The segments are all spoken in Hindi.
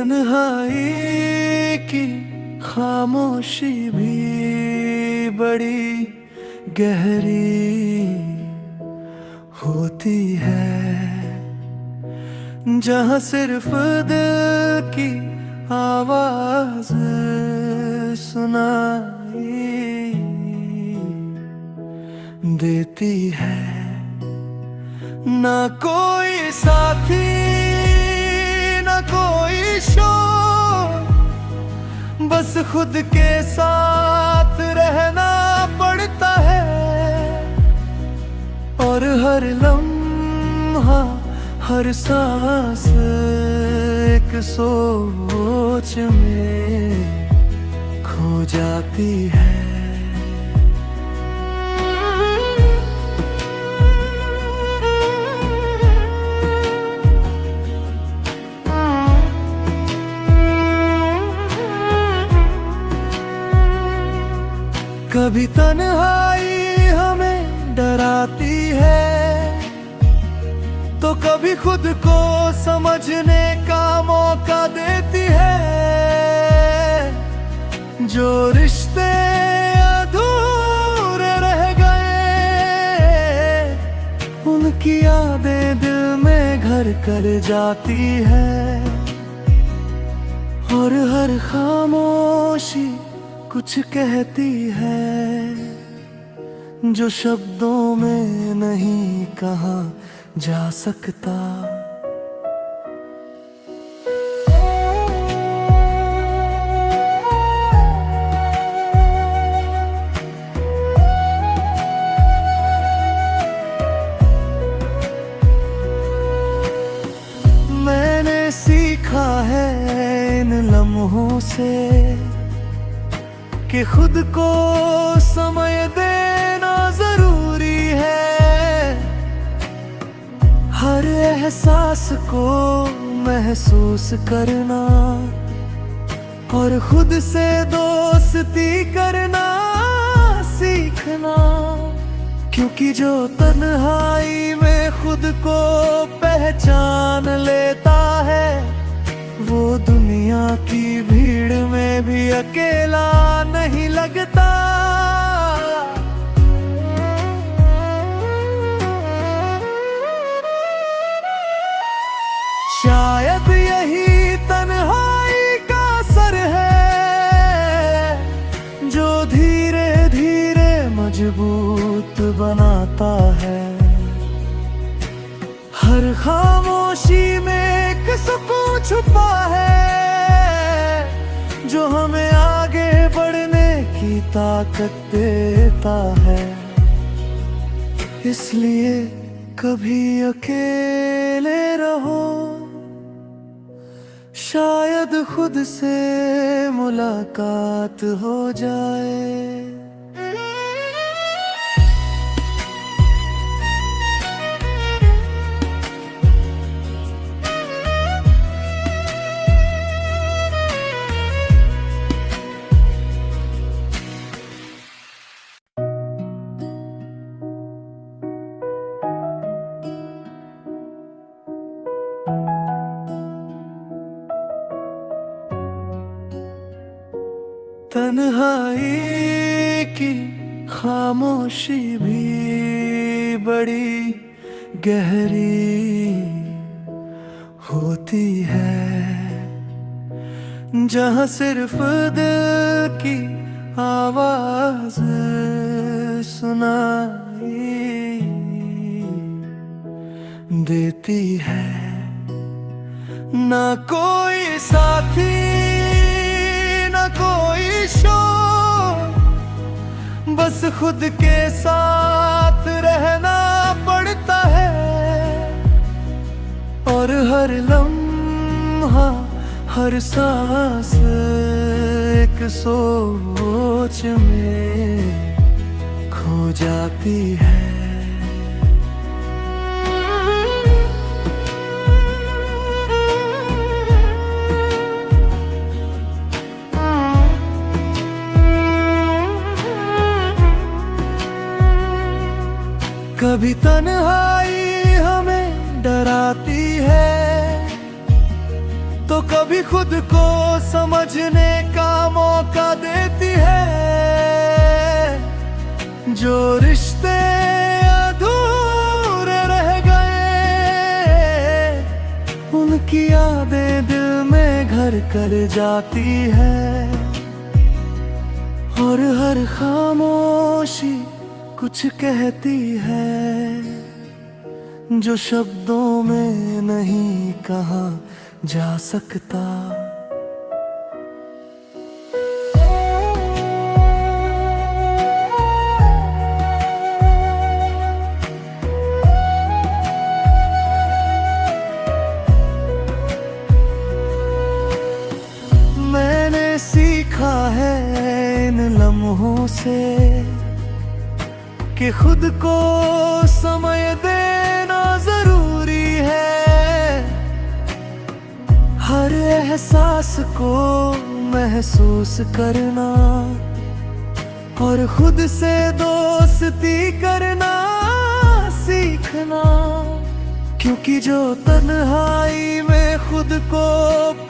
तन्हाई की खामोशी भी बड़ी गहरी होती है, जहाँ सिर्फ दिल की आवाज सुनाई देती है। ना कोई साथी ना कोई शोर, बस खुद के साथ रहना पड़ता है। और हर लम्हा हर सांस एक सोच में खो जाती है। कभी तन्हाई हमें डराती है, तो कभी खुद को समझने का मौका देती है। जो रिश्ते अधूरे रह गए, उनकी यादें दिल में घर कर जाती है। और हर खामोशी कुछ कहती है, जो शब्दों में नहीं कहा जा सकता। मैंने सीखा है इन लम्हों से कि खुद को समय देना जरूरी है। हर एहसास को महसूस करना और खुद से दोस्ती करना सीखना। क्योंकि जो तन्हाई में खुद को पहचान लेता है, वो दुनिया की भीड़ में भी अकेला नहीं लगता। शायद यही तन्हाई का असर है, जो धीरे धीरे मजबूत बनाता है। हर खामोशी में एक सुकून छुपा है, जो हमें आगे बढ़ने की ताकत देता है। इसलिए कभी अकेले रहो, शायद खुद से मुलाकात हो जाए। तन्हाई की खामोशी भी बड़ी गहरी होती है, जहाँ सिर्फ दिल की आवाज सुनाई देती है। ना कोई साथी ना कोई शोर, बस खुद के साथ रहना पड़ता है। और हर लम्हा हर सांस एक सोच में खो जाती है। कभी तन्हाई हमें डराती है, तो तो कभी खुद को समझने का मौका देती है। जो रिश्ते अधूरे रह गए, उनकी यादें दिल में घर कर जाती है। और हर खामोशी कुछ कहती है, जो शब्दों में नहीं कहा जा सकता। मैंने सीखा है इन लम्हों से कि खुद को समय देना जरूरी है। हर एहसास को महसूस करना और खुद से दोस्ती करना सीखना। क्योंकि जो तन्हाई में खुद को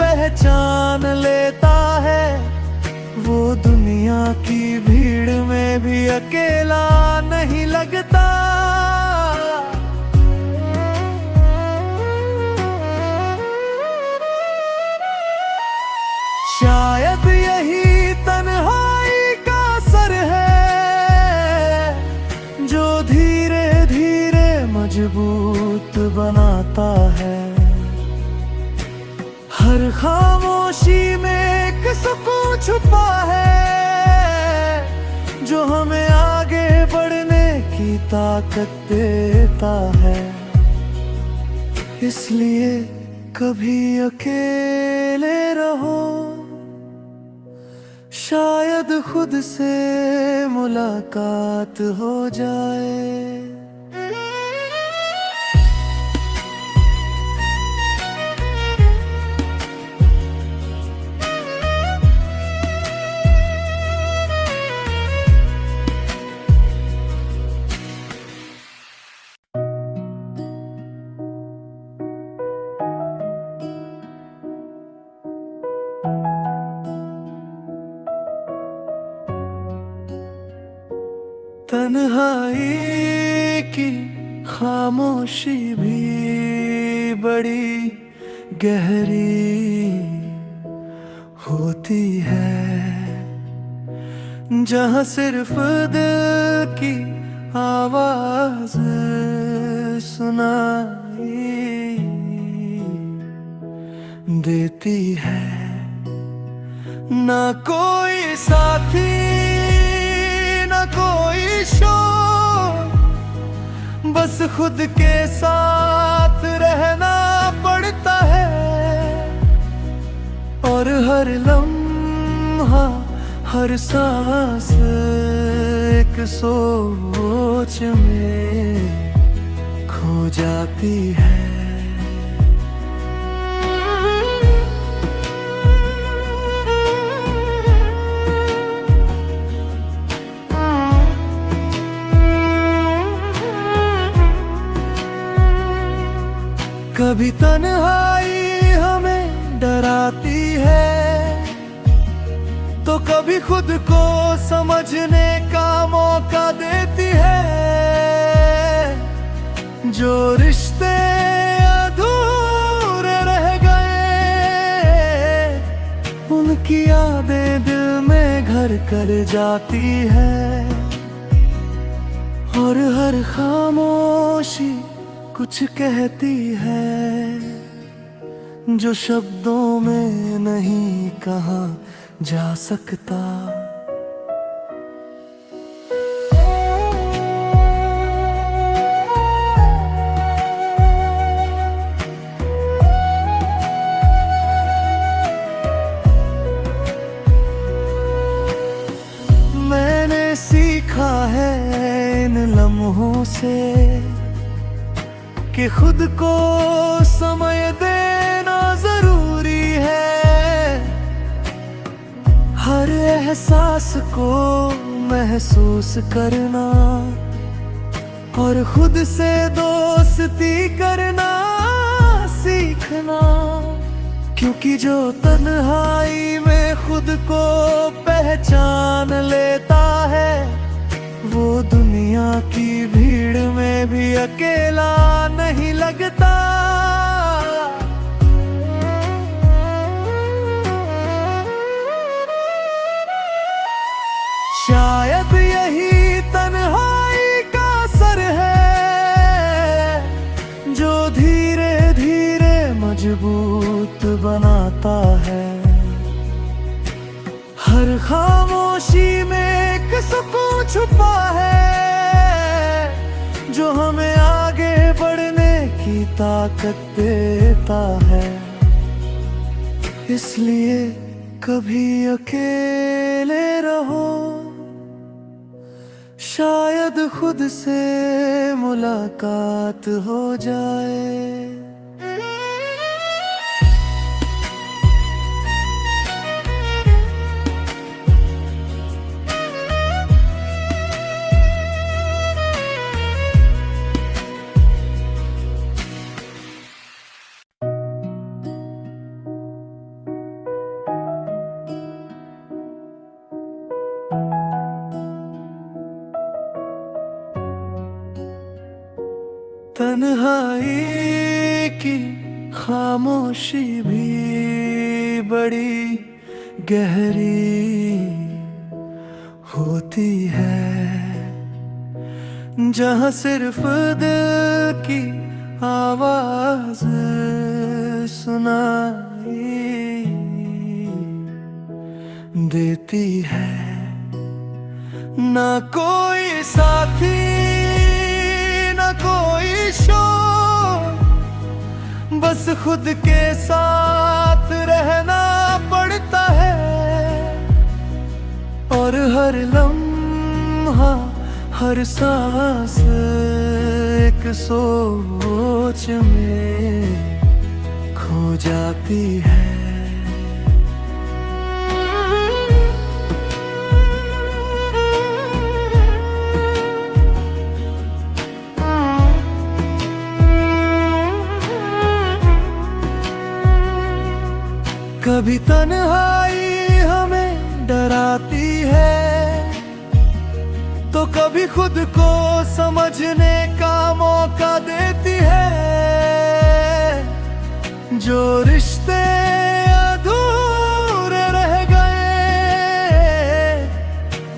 पहचान लेता है, वो दुनिया की भीड़ में भी अकेला नहीं लगता। शायद यही तन्हाई का असर है, जो धीरे धीरे मजबूत बनाता है। हर खामोशी में एक सुकून छुपा है, जो हमें आगे बढ़ने की ताकत देता है। इसलिए कभी अकेले रहो, शायद खुद से मुलाकात हो जाए। तन्हाई की खामोशी भी बड़ी गहरी होती है, जहाँ सिर्फ दिल की आवाज सुनाई देती है। ना कोई साथी, ना कोई शोर, बस खुद के साथ रहना पड़ता है। और हर लम्हा, हर सांस एक सोच में खो जाती है। कभी तन्हाई हमें डराती है, तो कभी खुद को समझने का मौका देती है। जो रिश्ते अधूरे रह गए, उनकी यादें दिल में घर कर जाती है। और हर खामोशी कुछ कहती है, जो शब्दों में नहीं कहा जा सकता। मैंने सीखा है इन लम्हों से कि खुद को समय देना जरूरी है। हर एहसास को महसूस करना और खुद से दोस्ती करना सीखना। क्योंकि जो तन्हाई में खुद को पहचान लेता है, वो दुनिया की भीड़ में भी अकेला नहीं लगता। शायद यही तन्हाई का असर है, जो धीरे धीरे मजबूत बनाता है। हर खामोशी में एक सुकून छुपा है, जो हमें आगे बढ़ने की ताकत देता है। इसलिए कभी अकेले रहो, शायद खुद से मुलाकात हो जाए। तन्हाई की खामोशी भी बड़ी गहरी होती है, जहाँ सिर्फ दिल की आवाज सुनाई देती है। ना कोई साथी, ना कोई शोर, बस खुद के साथ रहना पड़ता है। और हर लम्हा, हर सांस एक सोच में खो जाती है। कभी तन्हाई हमें डराती है, तो कभी खुद को समझने का मौका देती है। जो रिश्ते अधूरे रह गए,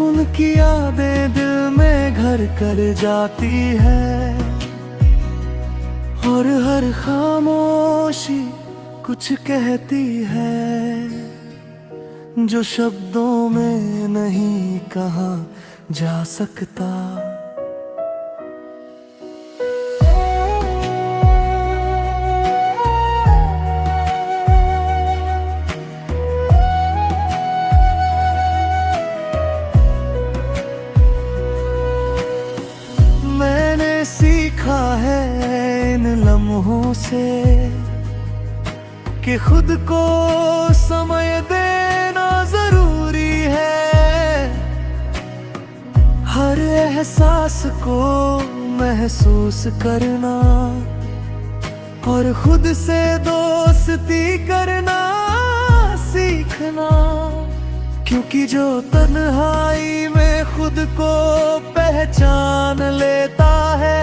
उनकी यादें दिल में घर कर जाती है। और हर खामोशी कुछ कहती है, जो शब्दों में नहीं कहा जा सकता। मैंने सीखा है इन लम्हों से कि खुद को समय देना जरूरी है। हर एहसास को महसूस करना और खुद से दोस्ती करना सीखना। क्योंकि जो तन्हाई में खुद को पहचान लेता है,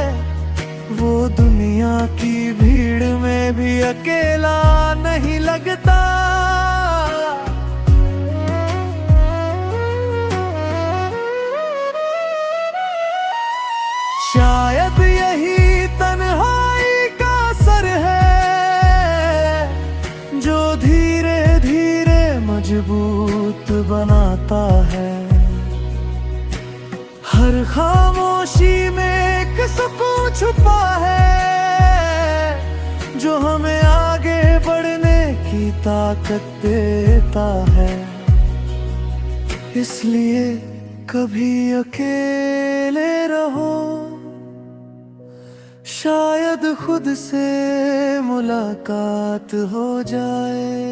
वो दुनिया की भीड़ में भी अकेला नहीं लगता। शायद यही तन्हाई का असर है, जो धीरे धीरे मजबूत बनाता है। हर खामोशी में एक सुकून छुपा है, जो हमें आगे बढ़ने की ताकत देता है। इसलिए कभी अकेले रहो, शायद खुद से मुलाकात हो जाए।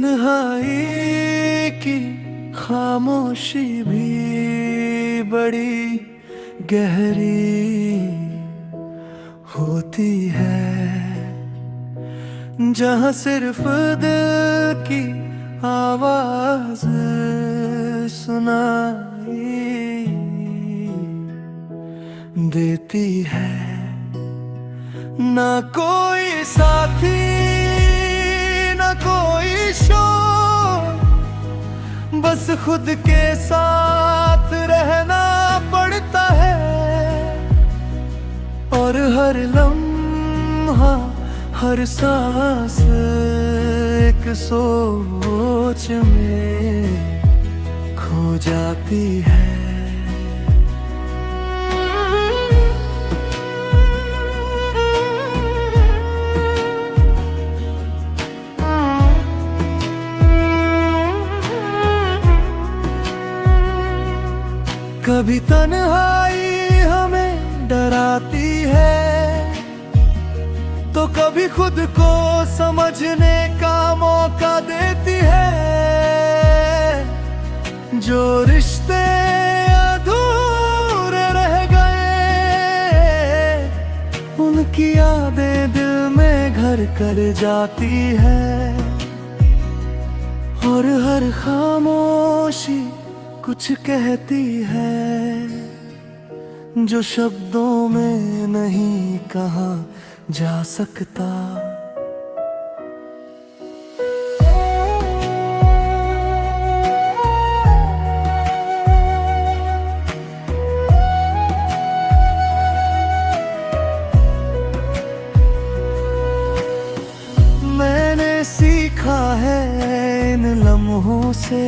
तन्हाई की खामोशी भी बड़ी गहरी होती है, जहाँ सिर्फ दिल की आवाज सुनाई देती है। ना कोई साथी ना कोई शोर, बस खुद के साथ रहना पड़ता है। और हर लम्हा हर सांस एक सोच में खो जाती है। कभी तन्हाई हमें डराती है, तो कभी खुद को समझने का मौका देती है। जो रिश्ते अधूरे रह गए, उनकी यादें दिल में घर कर जाती है। और हर खामोशी कुछ कहती है, जो शब्दों में नहीं कहा जा सकता। मैंने सीखा है इन लम्हों से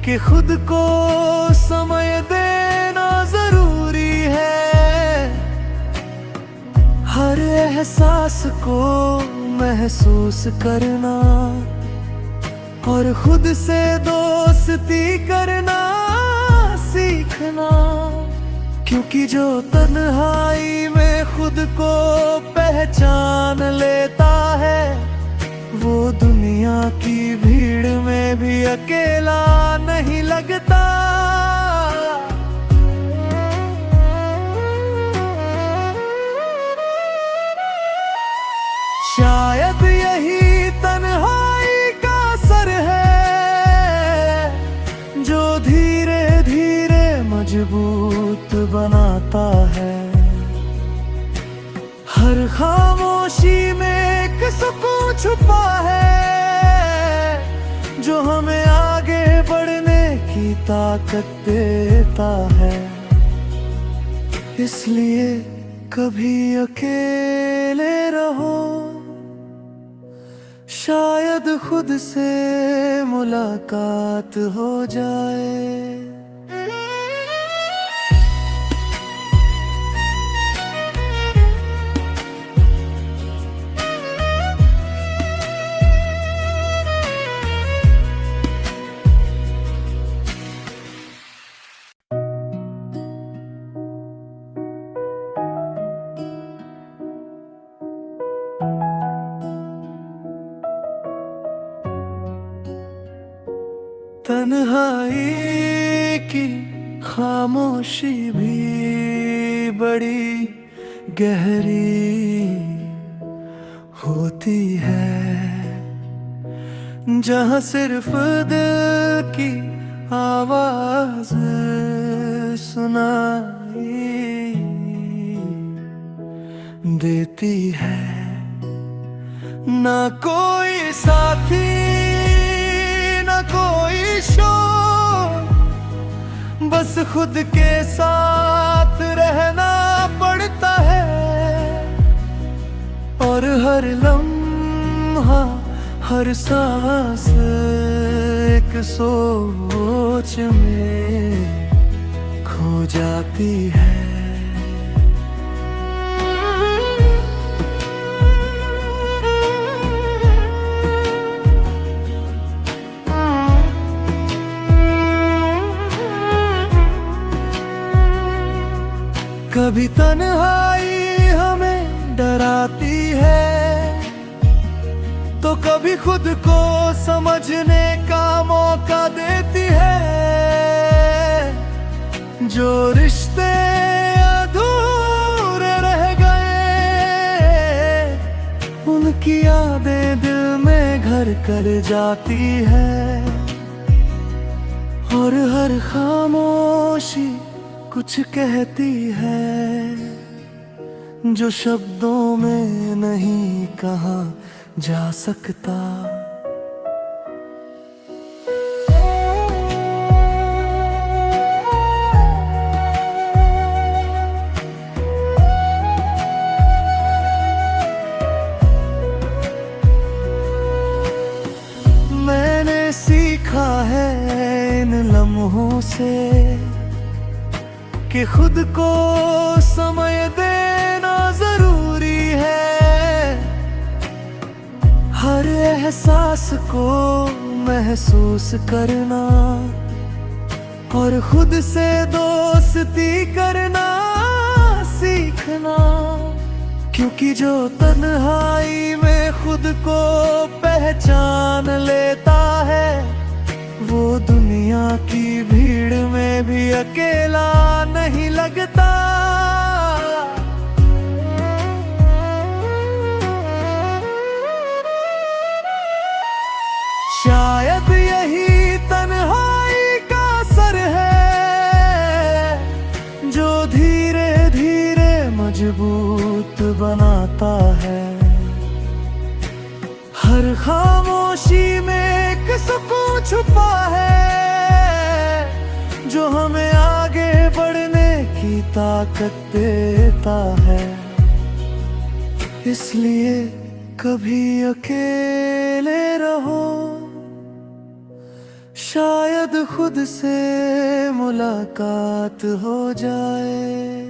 कि खुद को समय देना जरूरी है। हर एहसास को महसूस करना और खुद से दोस्ती करना सीखना। क्योंकि जो तन्हाई में खुद को पहचान लेता है, वो दुनिया की भीड़ में भी अकेला नहीं लगता। शायद यही तन्हाई का असर है, जो धीरे धीरे मजबूत बनाता है। हर खामोशी में एक सुकून छुपा है, जो हमें आगे बढ़ने की ताकत देता है। इसलिए कभी अकेले रहो, शायद खुद से मुलाकात हो जाए। तन्हाई की खामोशी भी बड़ी गहरी होती है, जहाँ सिर्फ दिल की आवाज सुनाई देती है। ना कोई साथी ना कोई शोर, बस खुद के साथ रहना पड़ता है। और हर लम्हा हर सांस एक सोच में खो जाती है। कभी तन्हाई हमें डराती है, तो तो कभी खुद को समझने का मौका देती है। जो रिश्ते अधूरे रह गए, उनकी यादें दिल में घर कर जाती है। और हर खामोशी कुछ कहती है, जो शब्दों में नहीं कहा जा सकता। मैंने सीखा है इन लम्हों से कि खुद को समय देना जरूरी है। हर एहसास को महसूस करना और खुद से दोस्ती करना सीखना। क्योंकि जो तन्हाई में खुद को पहचान लेता है, वो दुनिया की भीड़ में भी अकेला नहीं लगता। शायद यही तन्हाई का असर है, जो धीरे धीरे मजबूत बनाता है। हर खामोशी में एक सुकून छुपा है, जो हमें आगे बढ़ने की ताकत देता है। इसलिए कभी अकेले रहो, शायद खुद से मुलाकात हो जाए।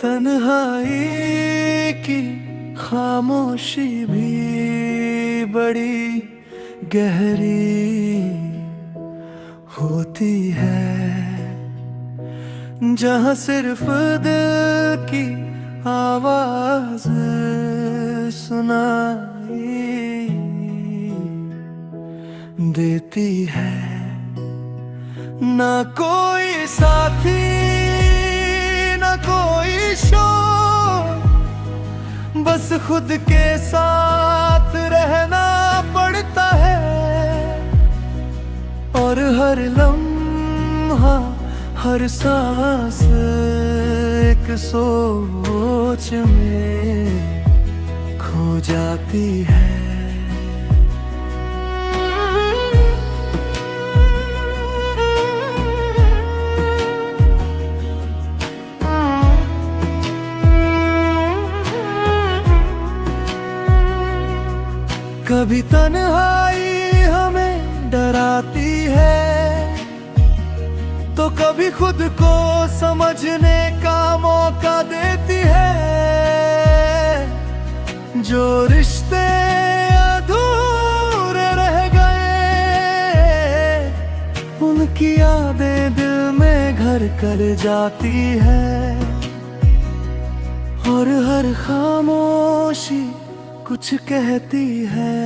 तन्हाई की खामोशी भी बड़ी गहरी होती है, जहाँ सिर्फ दिल की आवाज सुनाई देती है। ना कोई साथी, ना कोई शोर, बस खुद के साथ रहना पड़ता है। और हर लम्हा, हर सांस एक सोच में खो जाती है। कभी तन्हाई हमें डराती है, तो कभी खुद को समझने का मौका देती है। जो रिश्ते अधूरे रह गए, उनकी यादें दिल में घर कर जाती है। और हर खामोशी कुछ कहती है,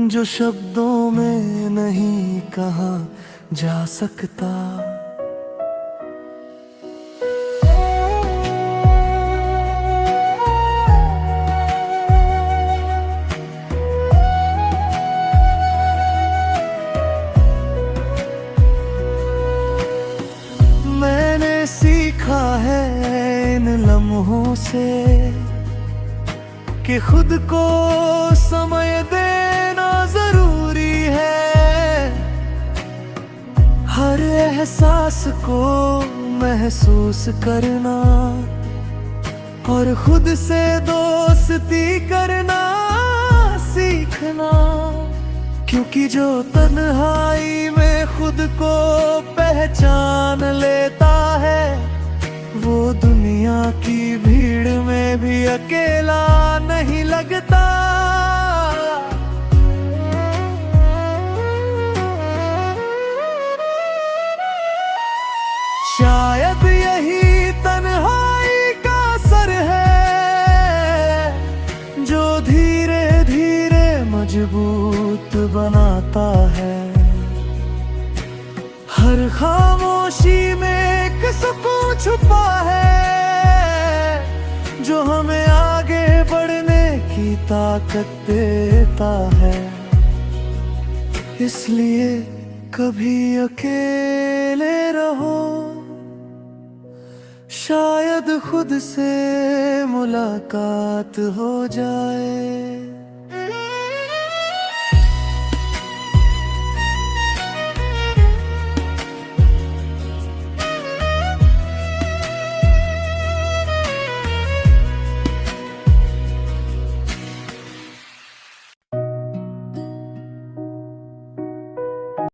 जो शब्दों में नहीं कहा जा सकता। मैंने सीखा है इन लम्हों से कि खुद को समय देना जरूरी है। हर एहसास को महसूस करना और खुद से दोस्ती करना सीखना। क्योंकि जो तन्हाई में खुद को पहचान लेता है, वो दुनिया की भीड़ में भी अकेला नहीं लगता। शायद यही तन्हाई का असर है, जो धीरे धीरे मजबूत बनाता है। हर खामोशी में एक सुकून छुपा है, जो हमें आगे बढ़ने की ताकत देता है। इसलिए कभी अकेले रहो, शायद खुद से मुलाकात हो जाए।